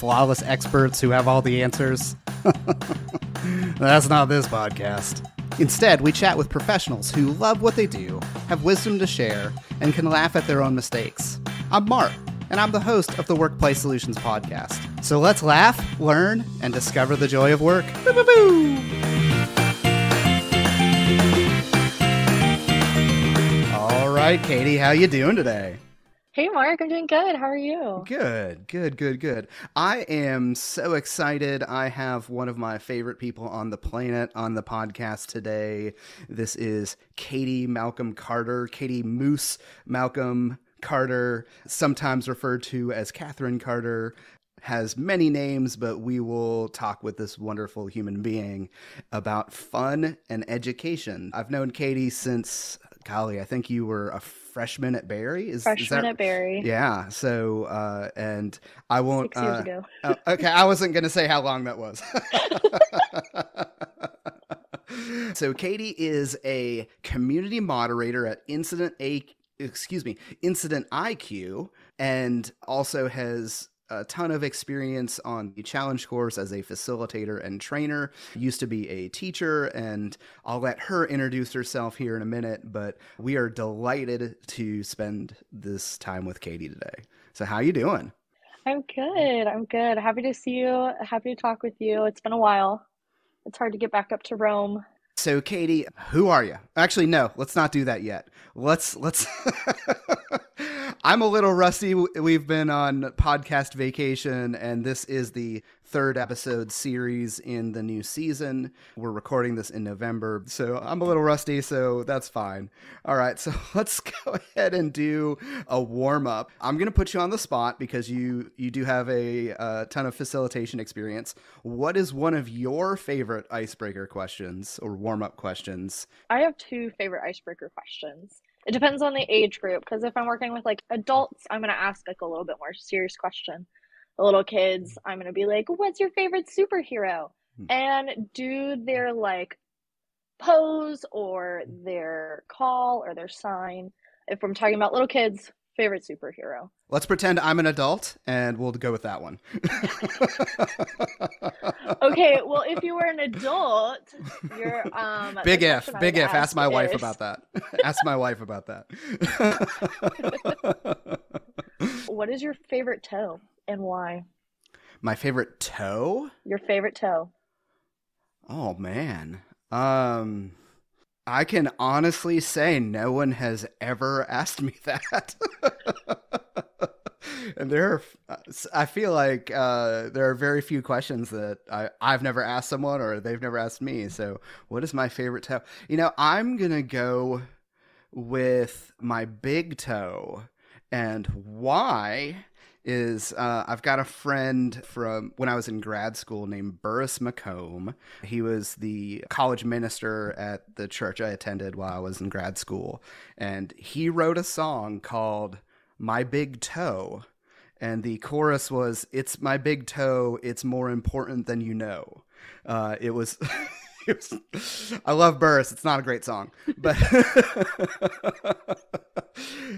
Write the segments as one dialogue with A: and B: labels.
A: flawless experts who have all the answers. That's not this podcast. Instead, we chat with professionals who love what they do, have wisdom to share, and can laugh at their own mistakes. I'm Mark, and I'm the host of the WorkPlay Solutions podcast. So let's laugh, learn, and discover the joy of work. Boo, boo, boo. All right, Katie, how you doing today?
B: Hey, Mark, I'm doing good. How are you?
A: Good. I am so excited. I have one of my favorite people on the planet on the podcast today. This is Katie Malcom Carter, Katie Moose Malcom Carter, sometimes referred to as Catherine Carter. Has many names, but we will talk with this wonderful human being about fun and education. I've known Katie since, golly, I think you were a freshman at Barry.
B: Freshman at Barry.
A: Yeah. So, and I won't.
B: 6 years ago.
A: Okay, I wasn't going to say how long that was. So, Katie is a community moderator at Incident IQ, and also has a ton of experience on the challenge course as a facilitator and trainer. Used to be a teacher, and I'll let her introduce herself here in a minute, but we are delighted to spend this time with Katie today. So how you doing?
B: I'm good. Happy to see you. Happy to talk with you. It's been a while. It's hard to get back up to Rome.
A: So Katie, who are you? Actually, no, let's not do that yet. Let's I'm a little rusty. We've been on podcast vacation, and this is the third episode series in the new season. We're recording this in November, so I'm a little rusty, so that's fine. All right, so let's go ahead and do a warm-up. I'm going to put you on the spot because you do have a ton of facilitation experience. What is one of your favorite icebreaker questions or warm-up questions?
B: I have two favorite icebreaker questions. It depends on the age group, because if I'm working with like adults, I'm going to ask like a little bit more serious question. The little kids, I'm going to be like, what's your favorite superhero? And do their like pose or their call or their sign. If I'm talking about little kids, favorite superhero.
A: Let's pretend I'm an adult, and we'll go with that one.
B: Okay, well, if you were an adult, you're
A: big if. Ask my wife about that. Ask my wife about that.
B: What is your favorite toe and why?
A: My favorite toe?
B: Your favorite toe.
A: Oh man. I can honestly say no one has ever asked me that. And I feel like there are very few questions that I've never asked someone or they've never asked me. So what is my favorite toe? I'm going to go with my big toe. And why is I've got a friend from when I was in grad school named Burress McCombe. He was the college minister at the church I attended while I was in grad school. And he wrote a song called My Big Toe. And the chorus was, "It's my big toe, it's more important than you know." It was I love Burress. It's not a great song, but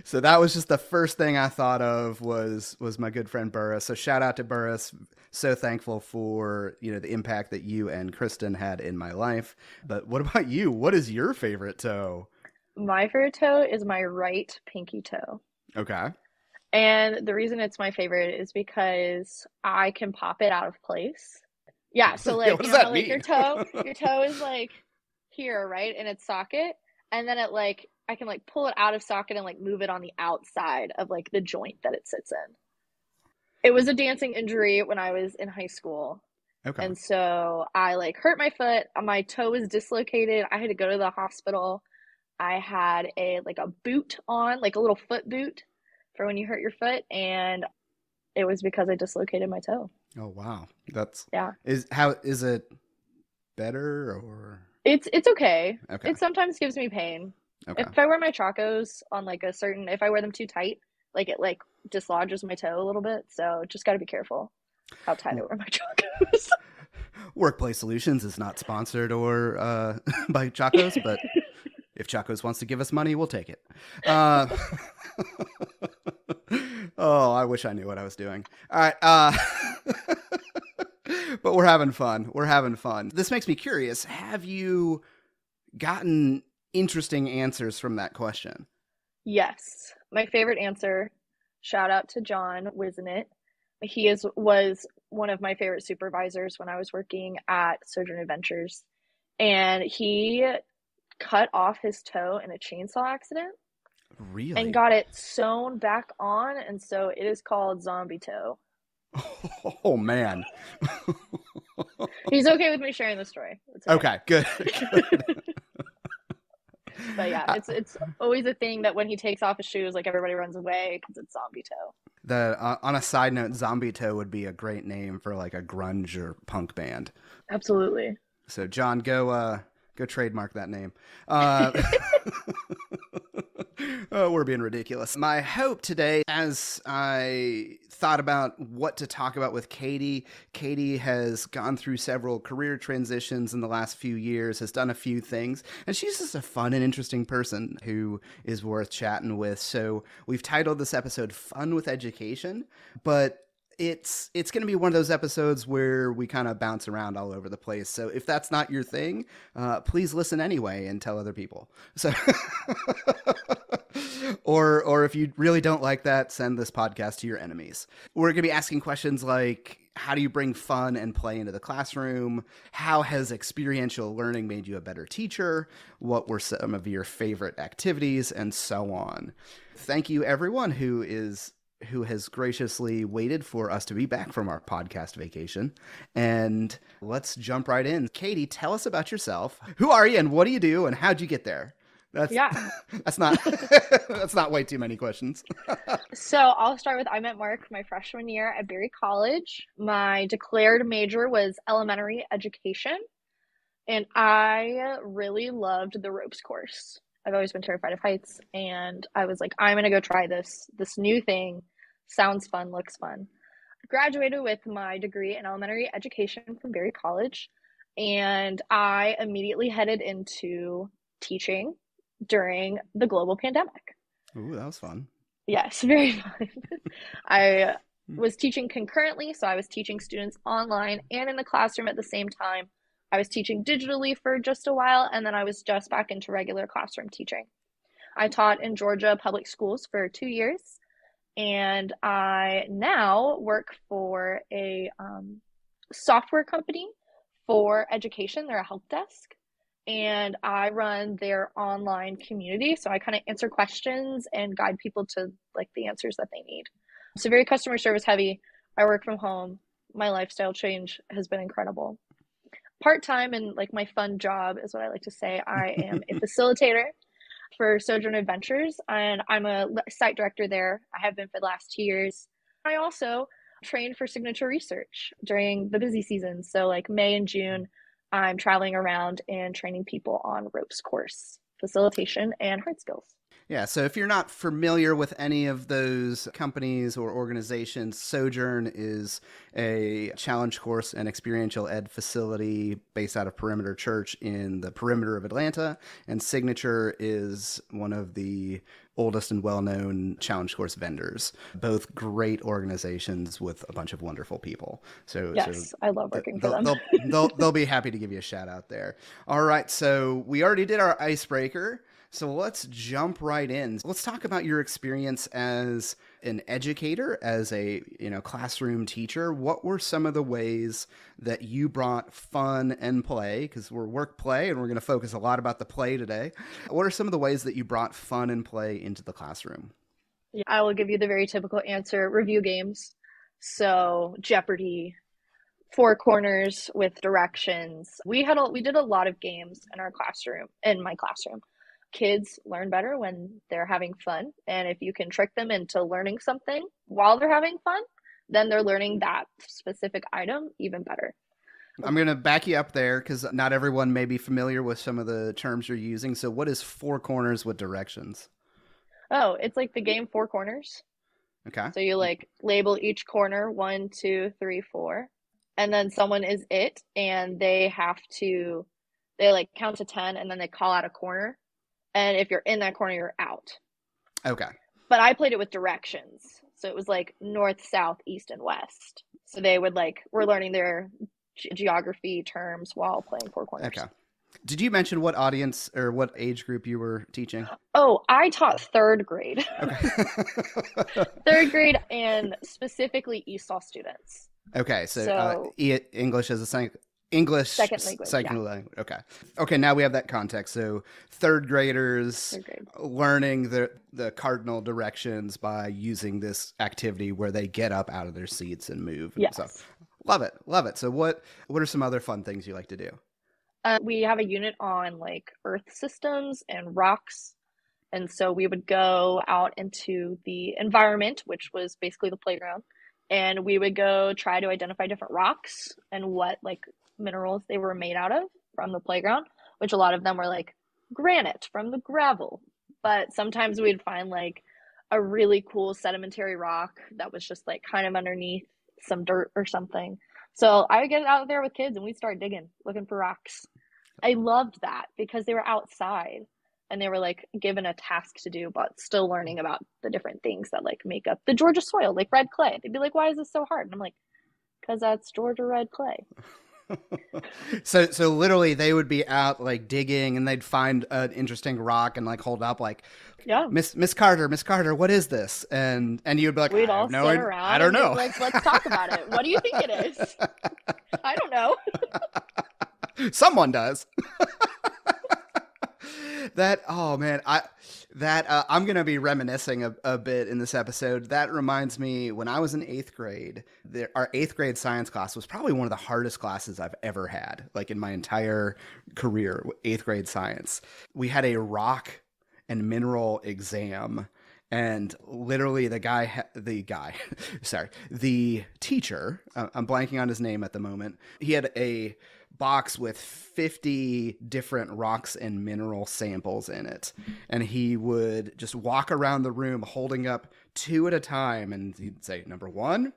A: so that was just the first thing I thought of was my good friend Burress. So shout out to Burress. So thankful for, the impact that you and Kristen had in my life. But what about you? What is your favorite toe?
B: My favorite toe is my right pinky toe.
A: Okay.
B: And the reason it's my favorite is because I can pop it out of place. Yeah, so like,
A: what does that mean?
B: Like your toe is like here, right, in its socket, and then it like I can like pull it out of socket and like move it on the outside of like the joint that it sits in. It was a dancing injury when I was in high school. Okay. And so I like hurt my foot. My toe was dislocated. I had to go to the hospital. I had a boot on, like a little foot boot for when you hurt your foot, and it was because I dislocated my toe.
A: Oh wow. That's
B: yeah.
A: Is it better or
B: it's okay.
A: Okay.
B: It sometimes gives me pain.
A: Okay.
B: If I wear my Chacos on like if I wear them too tight, like it like dislodges my toe a little bit. So just got to be careful how tight I wear my Chacos.
A: WorkPlay Solutions is not sponsored or by Chacos, but if Chacos wants to give us money, we'll take it. Oh, I wish I knew what I was doing. All right. But we're having fun. We're having fun. This makes me curious. Have you gotten interesting answers from that question?
B: Yes. My favorite answer, shout out to Jon Whisenant. Was one of my favorite supervisors when I was working at Sojourn Adventures. And he cut off his toe in a chainsaw accident.
A: Really?
B: And got it sewn back on, and so it is called zombie toe.
A: Oh, man.
B: He's okay with me sharing the story.
A: Okay, good.
B: But yeah, it's always a thing that when he takes off his shoes, like everybody runs away because it's zombie toe.
A: On a side note, Zombie Toe would be a great name for like a grunge or punk band.
B: Absolutely.
A: So John, go trademark that name. Oh, we're being ridiculous. My hope today, as I thought about what to talk about with Katie has gone through several career transitions in the last few years, has done a few things, and she's just a fun and interesting person who is worth chatting with. So we've titled this episode Fun with Education, but it's going to be one of those episodes where we kind of bounce around all over the place. So if that's not your thing, please listen anyway and tell other people. So, or if you really don't like that, send this podcast to your enemies. We're going to be asking questions like, how do you bring fun and play into the classroom? How has experiential learning made you a better teacher? What were some of your favorite activities? And so on. Thank you, everyone who has graciously waited for us to be back from our podcast vacation. And let's jump right in. Katie, tell us about yourself. Who are you and what do you do and how'd you get there? That's not way too many questions.
B: So I'll start with, I met Mark my freshman year at Berry College. My declared major was elementary education, and I really loved the ropes course. I've always been terrified of heights, and I was like, I'm going to go try this new thing. Sounds fun, looks fun. Graduated with my degree in elementary education from Berry College, and I immediately headed into teaching during the global pandemic.
A: Ooh, that was fun.
B: Yes, very fun. I was teaching concurrently, so I was teaching students online and in the classroom at the same time. I was teaching digitally for just a while, and then I was just back into regular classroom teaching. I taught in Georgia public schools for 2 years, and I now work for a software company for education. They're a help desk, and I run their online community. So I kind of answer questions and guide people to like the answers that they need. So very customer service heavy. I work from home. My lifestyle change has been incredible. Part-time and like my fun job is what I like to say. I am a facilitator for Sojourn Adventures, and I'm a site director there. I have been for the last 2 years. I also train for signature research during the busy season. So like May and June, I'm traveling around and training people on ropes course, facilitation, and hard skills.
A: Yeah, so if you're not familiar with any of those companies or organizations, Sojourn is a challenge course and experiential ed facility based out of Perimeter Church in the perimeter of Atlanta, and Signature is one of the oldest and well-known challenge course vendors. Both great organizations with a bunch of wonderful people. So
B: I love working for them.
A: They'll be happy to give you a shout out there. All right, so we already did our icebreaker. So let's jump right in. Let's talk about your experience as an educator, as a classroom teacher. What were some of the ways that you brought fun and play? Because we're work play, and we're going to focus a lot about the play today. What are some of the ways that you brought fun and play into the classroom?
B: Yeah, I will give you the very typical answer: review games. So Jeopardy, Four Corners with directions. We did a lot of games in my classroom. Kids learn better when they're having fun. And if you can trick them into learning something while they're having fun, then they're learning that specific item even better.
A: I'm going to back you up there because not everyone may be familiar with some of the terms you're using. So what is Four Corners with directions?
B: Oh, it's like the game Four Corners.
A: Okay.
B: So you like label each corner 1, 2, 3, 4. And then someone is it, and they like count to 10, and then they call out a corner. And if you're in that corner, you're out.
A: Okay.
B: But I played it with directions. So it was like north, south, east, and west. So they would we're learning their geography terms while playing Four Corners.
A: Okay. Did you mention what audience or what age group you were teaching?
B: Oh, I taught third grade.
A: Okay.
B: Third grade, and specifically ESOL students.
A: Okay, so English as a English
B: second language.
A: Language. Okay. Okay, now we have that context. So third graders learning the cardinal directions by using this activity where they get up out of their seats and move. And
B: Yes.
A: Love it. Love it. So what are some other fun things you like to do?
B: We have a unit on earth systems and rocks. And so we would go out into the environment, which was basically the playground, and we would go try to identify different rocks and what minerals they were made out of from the playground, which a lot of them were granite from the gravel. But sometimes we'd find a really cool sedimentary rock that was just kind of underneath some dirt or something. So I would get out there with kids and we'd start digging, looking for rocks. I loved that because they were outside and they were given a task to do, but still learning about the different things that make up the Georgia soil, like red clay. They'd be like, why is this so hard? And I'm like, because that's Georgia red clay.
A: So literally they would be out digging and they'd find an interesting rock and hold up
B: yeah,
A: Miss Carter, what is this? And you'd be like,
B: we'd all sit around.
A: I don't know.
B: Let's talk about it. What do you think it is? I don't know.
A: Someone does. I'm going to be reminiscing a bit in this episode. That reminds me, when I was in 8th grade, our 8th grade science class was probably one of the hardest classes I've ever had, in my entire career, 8th grade science. We had a rock and mineral exam, and literally the teacher, I'm blanking on his name at the moment. He had a box with 50 different rocks and mineral samples in it. And he would just walk around the room holding up 2 at a time. And he'd say, number 1,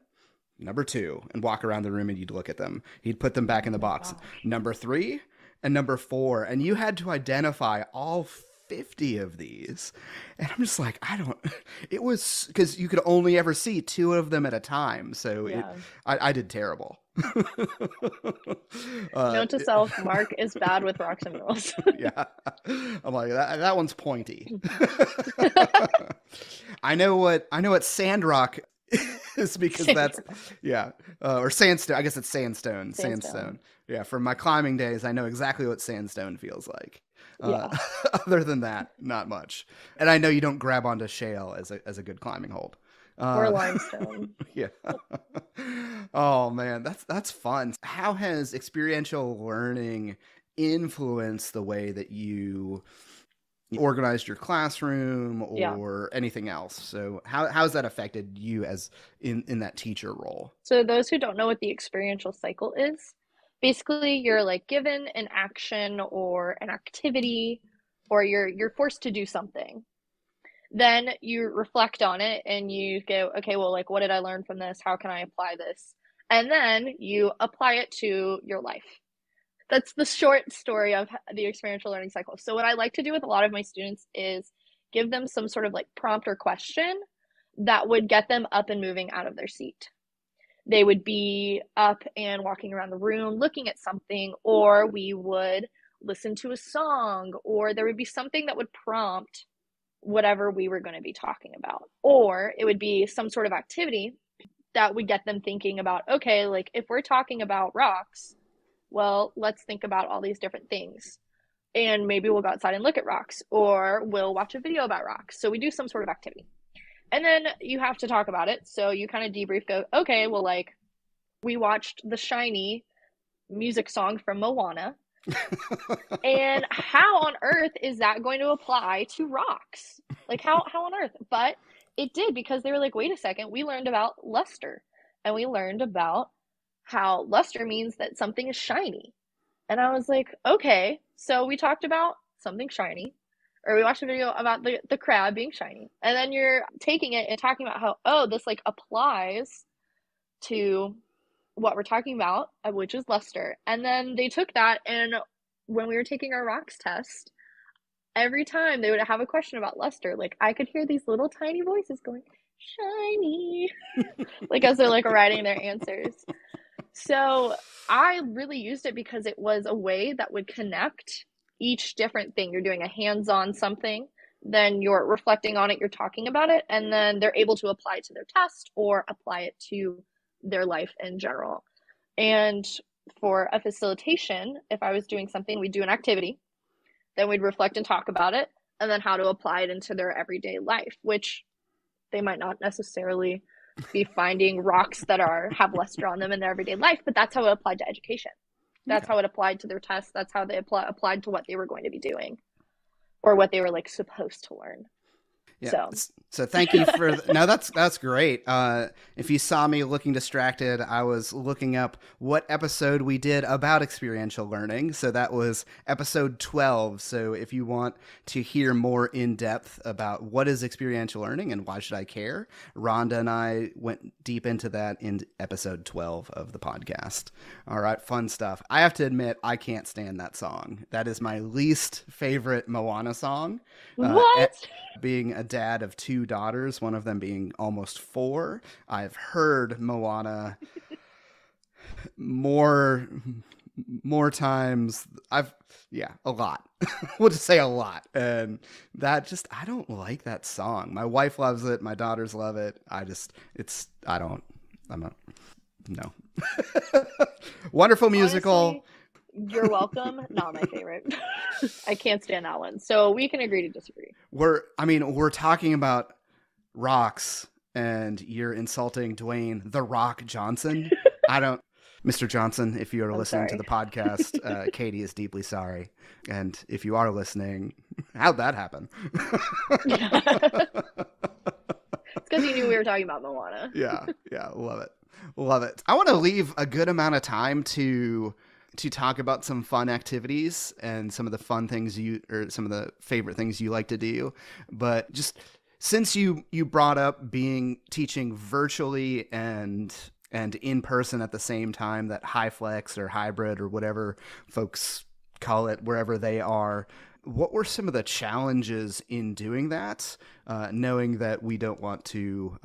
A: number 2, and walk around the room and you'd look at them. He'd put them back in the box.
B: Gosh.
A: Number 3 and number 4. And you had to identify all 50 of these. And I'm just it was because you could only ever see 2 of them at a time. So
B: yeah.
A: I did terrible.
B: Note to self, Mark is bad with rocks and minerals.
A: Yeah. I'm that one's pointy. I know what sand rock is because that's or sandstone. I guess it's sandstone. Yeah, from my climbing days, I know exactly what sandstone feels like. Other than that, not much. And I know you don't grab onto shale as a good climbing hold.
B: Or limestone.
A: Yeah. Oh man, that's fun. How has experiential learning influenced the way that you organized your classroom or anything else? So how's that affected you as in that teacher role?
B: So those who don't know what the experiential cycle is, basically you're given an action or an activity, or you're forced to do something. Then you reflect on it and you go, okay, well, what did I learn from this? How can I apply this? And then you apply it to your life. That's the short story of the experiential learning cycle. So what I like to do with a lot of my students is give them some sort of prompt or question that would get them up and moving out of their seat. They would be up and walking around the room looking at something, or we would listen to a song, or there would be something that would prompt whatever we were going to be talking about. Or it would be some sort of activity that would get them thinking about, okay, if we're talking about rocks, well, let's think about all these different things. And maybe we'll go outside and look at rocks, or we'll watch a video about rocks. So we do some sort of activity. And then you have to talk about it. So you kind of debrief, go, okay, well, we watched the Shiny music song from Moana. And how on earth is that going to apply to rocks? How on earth? But it did, because they were wait a second, we learned about luster, and we learned about how luster means that something is shiny. And I was okay, so we talked about something shiny, or we watched a video about the crab being shiny, and then you're taking it and talking about how, oh, this applies to what we're talking about, which is luster. And then they took that, and when we were taking our rocks test, every time they would have a question about luster, I could hear these little tiny voices going, shiny, like as they're like writing their answers. So I really used it because it was a way that would connect each different thing. You're doing a hands-on something, then you're reflecting on it, you're talking about it, and then they're able to apply it to their test or apply it to their life in general. And for a facilitation, if I was doing something, we'd do an activity, then we'd reflect and talk about it, and then how to apply it into their everyday life, which they might not necessarily be finding rocks that have luster on them in their everyday life, but that's how it applied to education. That's how it applied to their tests. That's how they applied to what they were going to be doing or what they were like supposed to learn.
A: Yeah. So thank you for no, that's great. If you saw me looking distracted, I was looking up what episode we did about experiential learning. So that was episode 12. So if you want to hear more in depth about what is experiential learning and why should I care, Rhonda and I went deep into that in episode 12 of the podcast. All right, fun stuff. I have to admit, I can't stand that song. That is my least favorite Moana song.
B: What?
A: Being a dad of 2 daughters, one of them being almost 4, I've heard Moana more times. A lot. We'll just say a lot. And that just, I don't like that song. My wife loves it. My daughters love it. No. Wonderful musical.
B: Honestly, you're welcome. Not my favorite. I can't stand that one. So we can agree to disagree.
A: We're talking about rocks and you're insulting Dwayne "The Rock" Johnson. Mr. Johnson, if you are listening to the podcast, Katie is deeply sorry. And if you are listening, how'd that happen?
B: It's because you knew we were talking about Moana.
A: Yeah. Love it. I want to leave a good amount of time to talk about some fun activities and some of the fun things some of the favorite things you like to do. But just since you brought up teaching virtually and in person at the same time, that high flex or hybrid or whatever folks call it, wherever they are, what were some of the challenges in doing that? Knowing that we don't want to,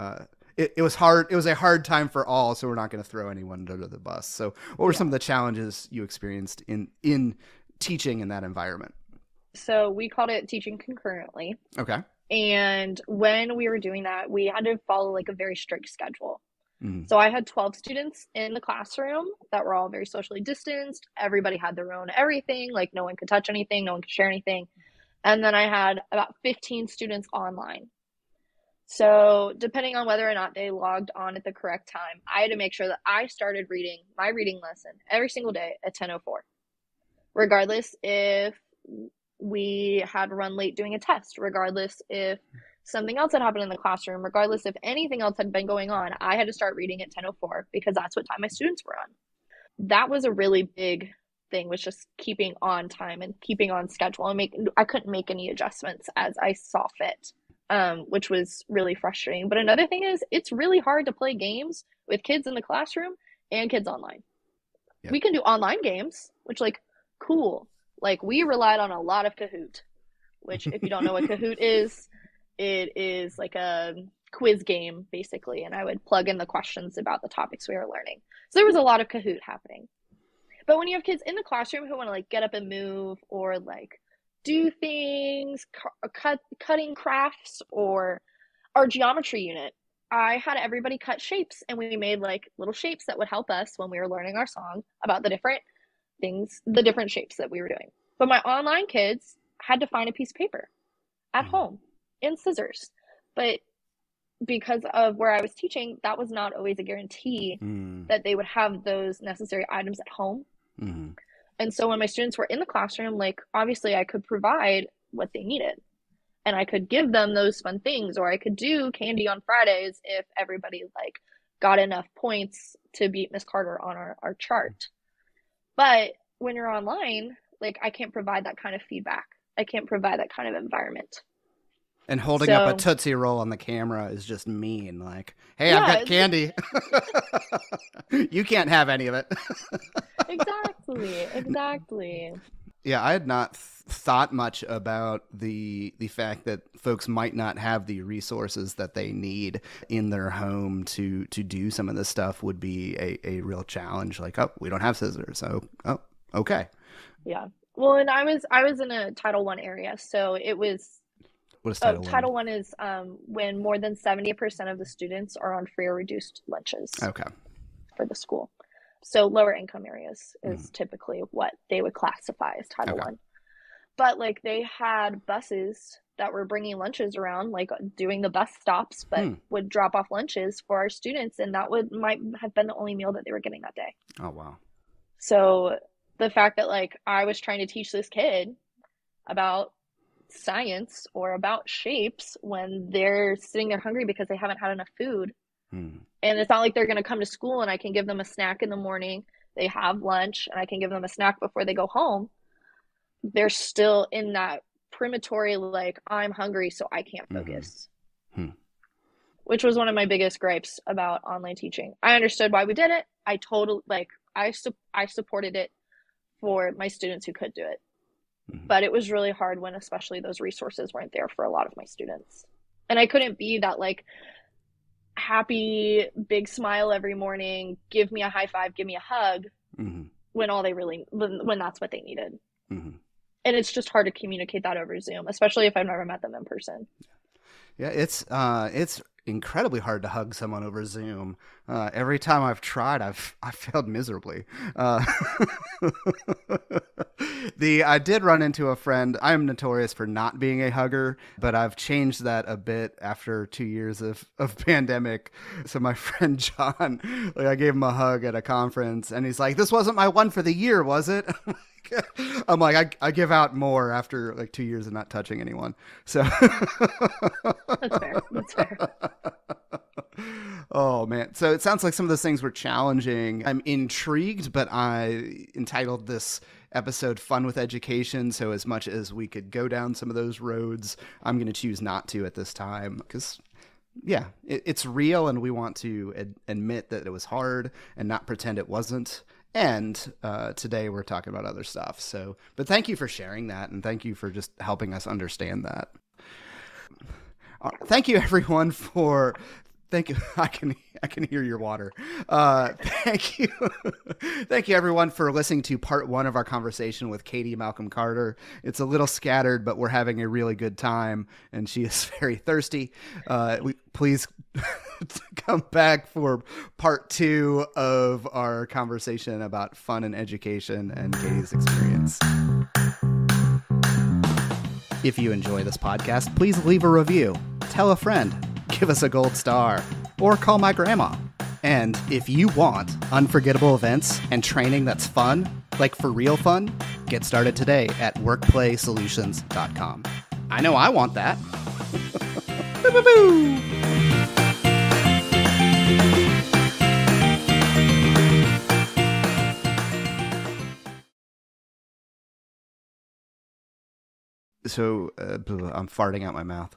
A: it was hard. It was a hard time for all, so we're not going to throw anyone under the bus. So what were some of the challenges you experienced in teaching in that environment?
B: So we called it teaching concurrently.
A: Okay.
B: And when we were doing that, we had to follow like a very strict schedule.
A: Mm.
B: So I had 12 students in the classroom that were all very socially distanced. Everybody had their own everything. Like no one could touch anything. No one could share anything. And then I had about 15 students online. So depending on whether or not they logged on at the correct time, I had to make sure that I started reading my reading lesson every single day at 10:04, regardless if we had run late doing a test, regardless if something else had happened in the classroom, regardless if anything else had been going on. I had to start reading at 10:04 because that's what time my students were on. That was a really big thing, was just keeping on time and keeping on schedule. I couldn't make any adjustments as I saw fit. Which was really frustrating. But another thing is, it's really hard to play games with kids in the classroom and kids online. Yep. We can do online games, which cool. We relied on a lot of Kahoot, which if you don't know what Kahoot is, it is like a quiz game basically. And I would plug in the questions about the topics we were learning. So there was a lot of Kahoot happening. But when you have kids in the classroom who want to get up and move or do things, cutting crafts, or our geometry unit, I had everybody cut shapes, and we made little shapes that would help us when we were learning our song about the different things, the different shapes that we were doing. But my online kids had to find a piece of paper at home and scissors. But because of where I was teaching, that was not always a guarantee that they would have those necessary items at home. Mm-hmm. And so when my students were in the classroom, obviously I could provide what they needed. And I could give them those fun things, or I could do candy on Fridays if everybody got enough points to beat Miss Carter on our chart. But when you're online, I can't provide that kind of feedback. I can't provide that kind of environment.
A: And holding up a Tootsie Roll on the camera is just mean. Hey, yeah, I've got candy. You can't have any of it.
B: Exactly.
A: Yeah, I had not thought much about the fact that folks might not have the resources that they need in their home to do some of this stuff would be a real challenge. Like, oh, we don't have scissors. Oh, okay.
B: Yeah. Well, and I was in a Title I area, so it was
A: What is Title I?
B: Title I is when more than 70% of the students are on free or reduced lunches
A: Okay.
B: for the school. So lower income areas is typically what they would classify as Title I. But like they had buses that were bringing lunches around, like doing the bus stops, but would drop off lunches for our students, and that might have been the only meal that they were getting that day.
A: Oh, wow.
B: So the fact that like I was trying to teach this kid about science or about shapes when they're sitting there hungry because they haven't had enough food. And it's not like they're going to come to school and I can give them a snack in the morning. They have lunch and I can give them a snack before they go home. They're still in that premonitory, like, I'm hungry, so I can't focus. Which was one of my biggest gripes about online teaching. I understood why we did it. I totally, like, I supported it for my students who could do it. But it was really hard when especially those resources weren't there for a lot of my students. And I couldn't be that, like, happy, big smile every morning, give me a high five, give me a hug, when that's what they needed. And it's just hard to communicate that over Zoom, especially if I've never met them in person.
A: Yeah, it's incredibly hard to hug someone over Zoom. Every time I've tried, I've failed miserably. I did run into a friend. I am notorious for not being a hugger, but I've changed that a bit after 2 years of pandemic. So my friend John, like, I gave him a hug at a conference, and he's like, "This wasn't my one for the year, was it?" I'm like, I give out more after like 2 years of not touching anyone. So
B: That's fair. That's fair.
A: Oh man. So it sounds like some of those things were challenging. I'm intrigued, but I entitled this episode Fun with Education. So as much as we could go down some of those roads, I'm going to choose not to at this time because yeah, it's real. And we want to admit that it was hard and not pretend it wasn't. And today we're talking about other stuff. So, but thank you for sharing that. And thank you for just helping us understand that. Thank you everyone for, thank you. I can hear your water. Thank you. Thank you everyone for listening to part 1 of our conversation with Katie Malcom Carter. It's a little scattered, but we're having a really good time and she is very thirsty. Please come back for part 2 of our conversation about fun and education and Katie's experience. If you enjoy this podcast, please leave a review, tell a friend, give us a gold star, or call my grandma. And if you want unforgettable events and training that's fun, like for real fun, get started today at WorkPlaySolutions.com. I know I want that. Boo, boo, boo. So I'm farting out my mouth.